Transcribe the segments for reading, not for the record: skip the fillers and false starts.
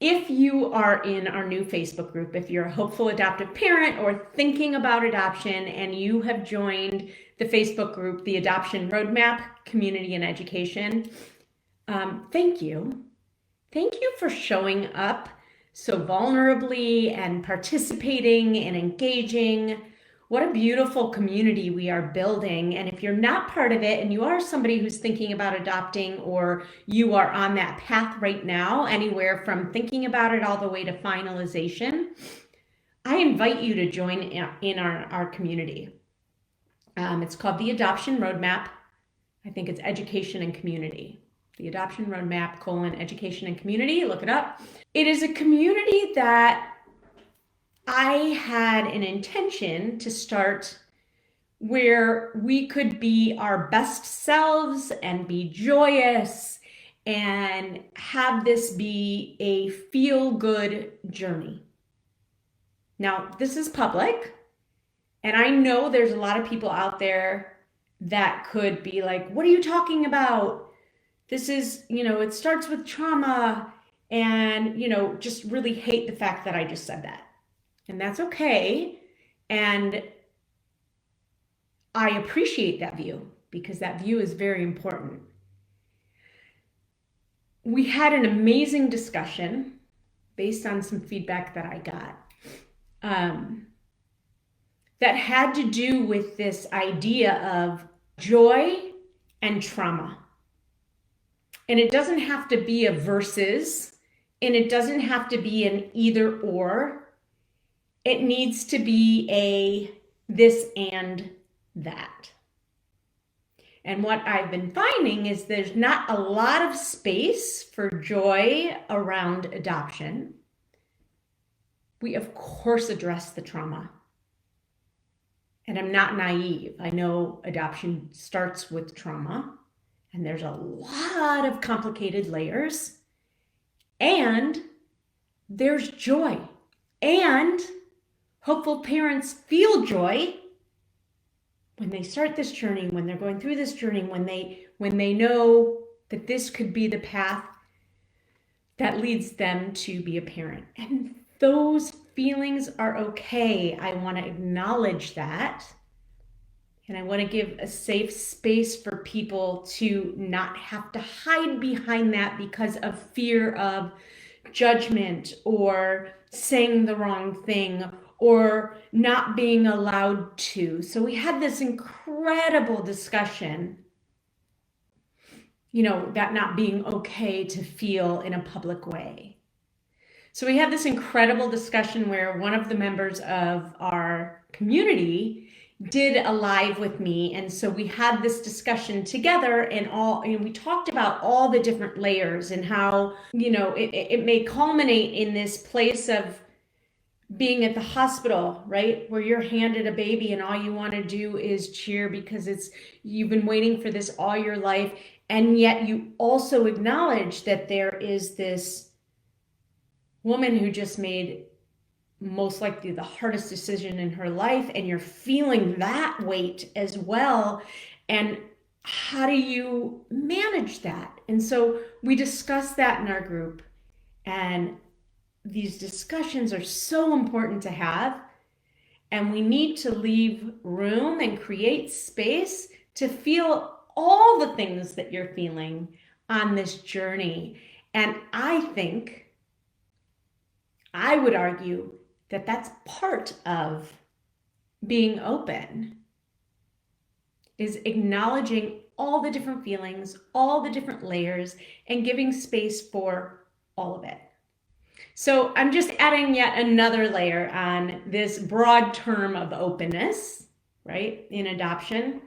If you are in our new Facebook group, if you're a hopeful adoptive parent or thinking about adoption and you have joined the Facebook group, the Adoption Roadmap, Community and Education, thank you. Thank you for showing up so vulnerably and participating and engaging. What a beautiful community we are building. And if you're not part of it and you are somebody who's thinking about adopting, or you are on that path right now, anywhere from thinking about it all the way to finalization, I invite you to join in our community. It's called the Adoption Roadmap. I think it's Education and Community. The Adoption Roadmap, Education and Community, look it up. It is a community that I had an intention to start where we could be our best selves and be joyous and have this be a feel-good journey. Now, this is public, and I know there's a lot of people out there that could be like, what are you talking about? This is, it starts with trauma, and, just really hate the fact that I just said that. And that's okay. And I appreciate that view because that view is very important. We had an amazing discussion based on some feedback that I got that had to do with this idea of joy and trauma. And it doesn't have to be a versus, and it doesn't have to be an either or. It needs to be a this and that. And what I've been finding is there's not a lot of space for joy around adoption. We, of course, address the trauma. And I'm not naive. I know adoption starts with trauma, and there's a lot of complicated layers. And there's joy. And hopeful parents feel joy when they start this journey, when they're going through this journey, when they know that this could be the path that leads them to be a parent. And those feelings are okay. I want to acknowledge that. And I want to give a safe space for people to not have to hide behind that because of fear of judgment or saying the wrong thing or not being allowed to. So we had this incredible discussion, that not being okay to feel in a public way. So we had this incredible discussion where one of the members of our community did a live with me. And so we had this discussion together and we talked about all the different layers and how, it may culminate in this place of being at the hospital, right? Where you're handed a baby and all you want to do is cheer because you've been waiting for this all your life. And yet you also acknowledge that there is this woman who just made most likely the hardest decision in her life, and you're feeling that weight as well. And how do you manage that? And so we discussed that in our group, and these discussions are so important to have, and we need to leave room and create space to feel all the things that you're feeling on this journey. And I would argue that that's part of being open, is acknowledging all the different feelings, all the different layers, and giving space for all of it. So I'm just adding yet another layer on this broad term of openness, right, in adoption.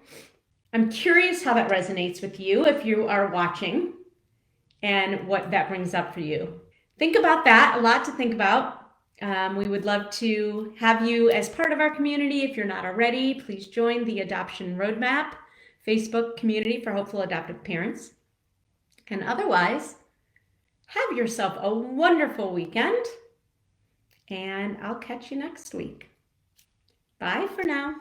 I'm curious how that resonates with you if you are watching and what that brings up for you. Think about that, a lot to think about. We would love to have you as part of our community. If you're not already, please join the Adoption Roadmap Facebook community for hopeful adoptive parents. And otherwise, have yourself a wonderful weekend, and I'll catch you next week. Bye for now.